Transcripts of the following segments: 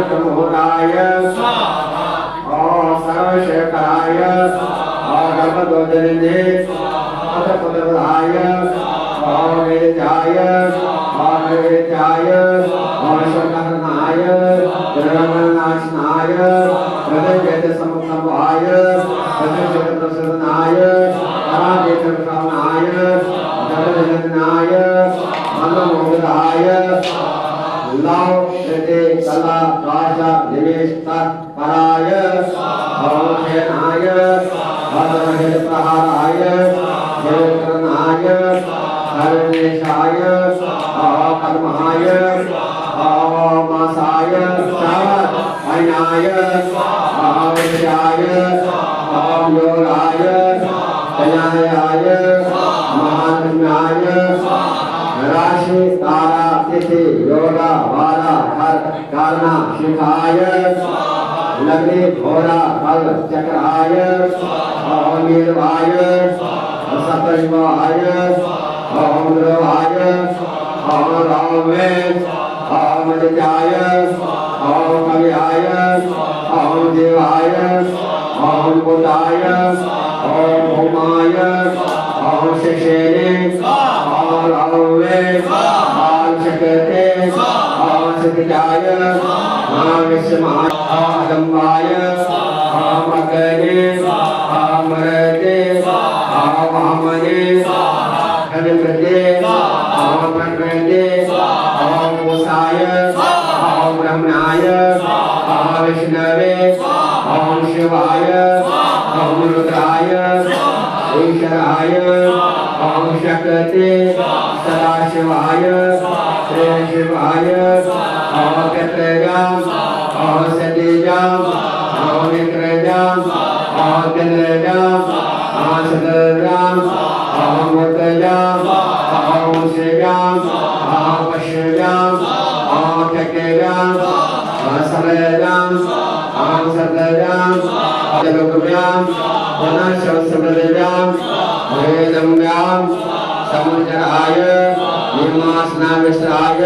प्रमोदाय स्वाहा ओम सर्वशेखराय ओम गणपतोजने स्वाहा पदपदाय ओम वेदाय ओम वेदाय ओम शरणनाय जगन्नाथनाय हृदय समुद्रवाय हृदय प्रसन्नाय आदित्यनाय जगन्नाय मनोमोदाय लव कृते कला राजा निवेश पराय ओम हेनाय भद्रहे प्रहाराय देवकरणाय हरणेशाय ओम कर्माय ओम मासाय अयनाय ओम विद्याय ओम योगाय कल्याणाय महात्म्याय राशि तारा तिथि योगा वारा कारणा शिखाय लग्नि घोरा फल चक्राय ओम नीलवाय सप्तवाय ओम ध्रुवाय ओम रामे ओम दित्याय ओम कव्याय ओम देवाय ओम बुधाय ओम भूमाय ओम शेषेने ओम रामे ओम शक्ते ओम सिद्धाय ओम विष्माय ओम दम्बाय ओम अग्ने ओम रते ओम हमने हरिप्रदे ओम ब्रह्मणे ओम मुसाय ओम ब्रह्मणाय ओम विष्णवे ओम शिवाय ओम रुद्राय ईश्वराय ओम शक्ते सदाशिवाय श्री शिवाय ओम कत्रयाम ओम सतीजाम ओम विक्रयाम ओम कन्द्रयाम ओम सदराम ओम मुक्तयाम ओम शिव्याम ओम पश्ययाम ओम ककेयाम ओम सलयाम ओम सदयाम जलोकव्याम पुनः शवसमदयाम वेदम्याम समुद्राय निर्मासनाविश्राय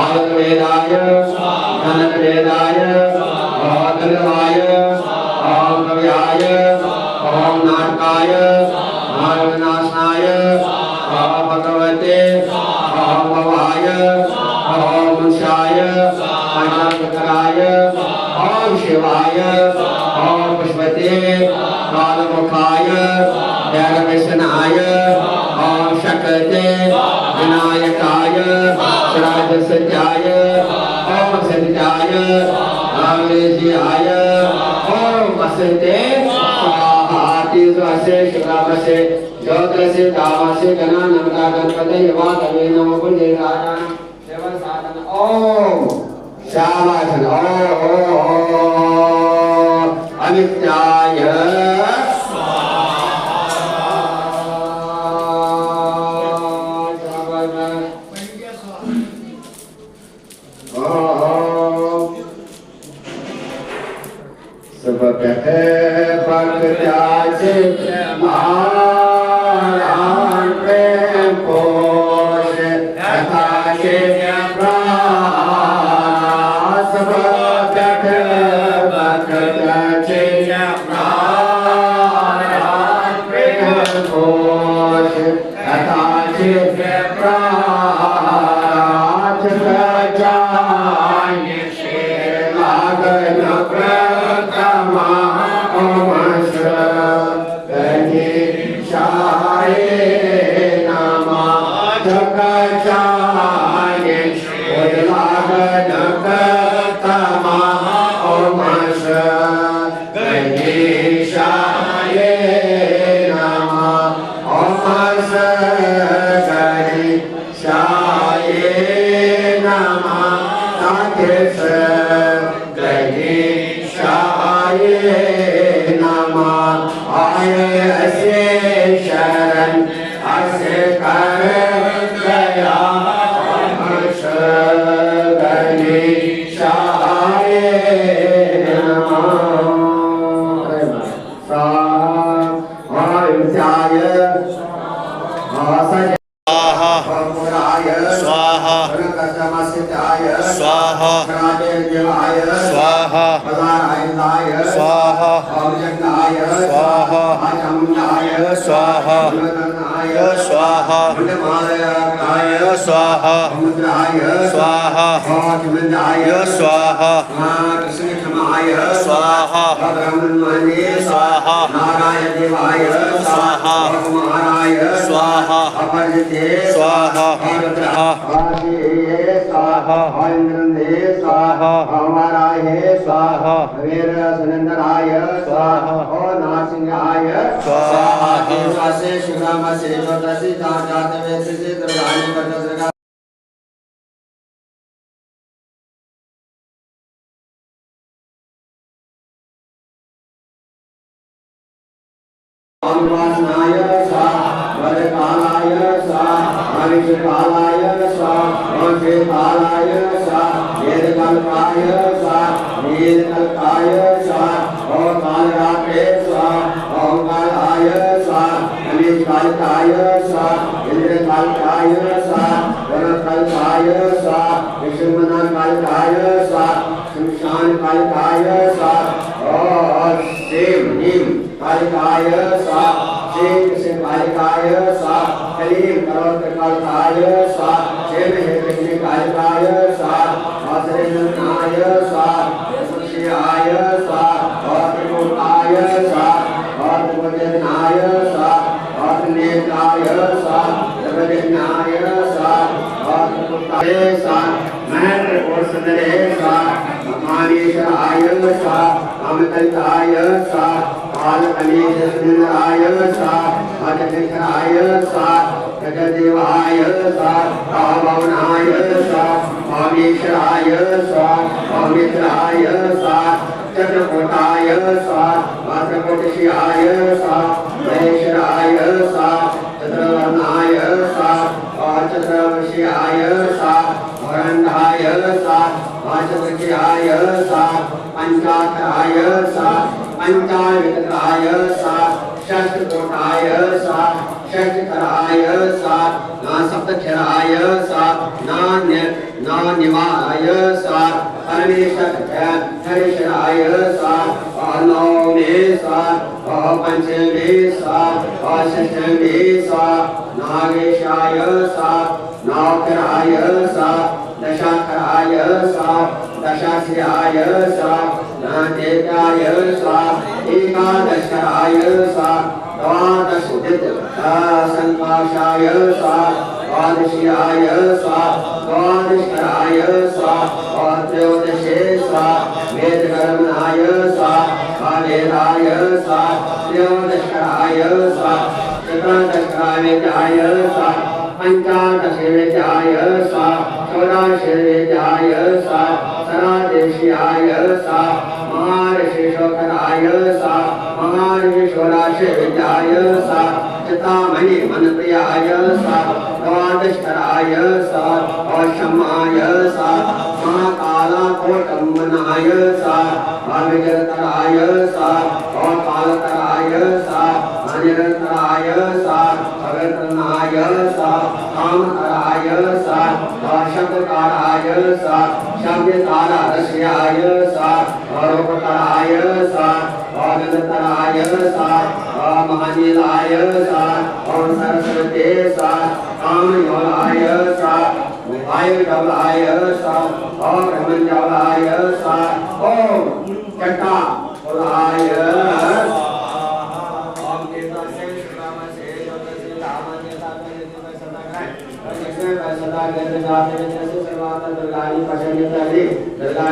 आयुर्वेदाय धनवेदाय गंधवाय ओम कव्याय ओम नाटकाय ओम विनाशनाय ओम भगवते ओम भवाय ओम मुंशाय अनंतराय ओम शिवाय ओम पुष्पते कालमुखाय जगविष्णाय ओम शक्ते विनायकाय श्राद्धसत्याय ओम सत्याय आवेशियाय ओम वसते स्वाहाति स्वसे शुक्रावसे ज्योतिषे तामसे गणा नमता गणपते वादवे नमो पुण्य राजान सेवा साधन ओम शावासन ओम अनित्याय स्वाहा देवाय स्वाहा पदारायणाय स्वाहा अवजन्नाय स्वाहा आचमनाय स्वाहा गुणगणाय स्वाहा गुणमालयाय स्वाहा समुद्राय स्वाहा स्वाहा स्वाहा कृष्णक्षमाय स्वाहा ब्रह्मणे स्वाहा नारायण देवाय स्वाहा कुमाराय स्वाहा अपरजिते स्वाहा आदिये स्वाहा इंद्रने स्वाहा अमराय स्वाहा वीर सुनंदराय स्वाहा और नारसिंहाय स्वाहा देवासे शिवरामसे ज्योतिषी जातवेद से दुर्गानी पद्मसर्गा अनुवासनाय स्वाहा वरकालाय स्वाहा अविषकालाय स्वाहा अविषकालाय स्वाहा वेदकल्पाय स्वाहा वेदकल्पाय स्वाहा ओम कालरात्रे स्वाहा ओम कालाय स्वाहा अनिष्कालकाय स्वाहा इंद्रकालकाय स्वाहा वरकल्पाय स्वाहा विष्णुमनाकालकाय स्वाहा शमशान कालकाय स्वाहा और शिव नीम कालिकाय स्वाहा श्री कालिकाय स्वाहा कलीम करोत्र कालिकाय स्वाहा क्षेम हेतु कालिकाय स्वाहा आश्रयनाय स्वाहा सुषियाय स्वाहा और त्रिपुराय स्वाहा और त्रिपुरनाय स्वाहा और नेत्राय स्वाहा त्रिपुरनाय स्वाहा और त्रिपुराय स्वाहा महेंद्र कोशधरे स्वाहा मानेश्वराय स्वाहा अमृताय स्वाहा कालकलेशराय स्वाहा अजगराय स्वाहा जगदेवाय स्वाहा भवनाय स्वाहा अमीश्वराय स्वाहा अमित्राय स्वाहा चक्रकोटाय स्वाहा चक्रकोटशियाय स्वाहा महेश्वराय स्वाहा चतुर्वर्णाय स्वाहा चतुर्वशीयाय स्वाहा वरंधाय स्वाहा चतुर्षयाय स्वाहा पंचाक्षराय स्वाहा पंचावितराय स्वाहा षष्ठकोटाय स्वाहा षष्ठकराय स्वाहा सप्तक्षराय स्वाहा निवाय स्वाहा हरीशराय स्वाहा नवमे स्वाहा पंचमे स्वाहा षष्ठमे स्वाहा नागेशाय स्वाहा नवकराय स्वाहा दशाकराय स्वाहा दशाश्रयाय स्वाहा देवाय स्वाहा एकादशराय स्वाहा द्वादशोदित संकाशाय स्वाहा द्वादश्याय स्वाहा द्वादशकराय स्वाहा त्रयोदशे स्वाहा वेदकर्मणाय स्वाहा वेदाय स्वाहा त्रयोदशकराय स्वाहा चतुर्दशकराय स्वाहा पंचादशवेद्याय स्वाहा षोडशवेद्याय स्वाहा सरादेश्याय स्वाहा महर्षिशोकराय स्वाहा महर्षि षोडशवेद्याय स्वाहा चितामणि मनप्रियाय स्वाहा द्वादशकराय स्वाहा औषमाय स्वाहा महाकाला कोटम्बनाय स्वाहा अविजयतराय स्वाहा और कालतराय स्वाहा अनिरतराय स्वाहा अगतनाय स्वाहा कामकराय स्वाहा शब्दकाराय स्वाहा शब्दकारा रस्याय स्वाहा रूपकराय स्वाहा अगतराय स्वाहा महानीलाय स्वाहा और सरस्वती स्वाहा कामयोलाय स्वाहा वायुजलाय स्वाहा और ब्रह्मजलाय स्वाहा ओम चट्टालाय सदा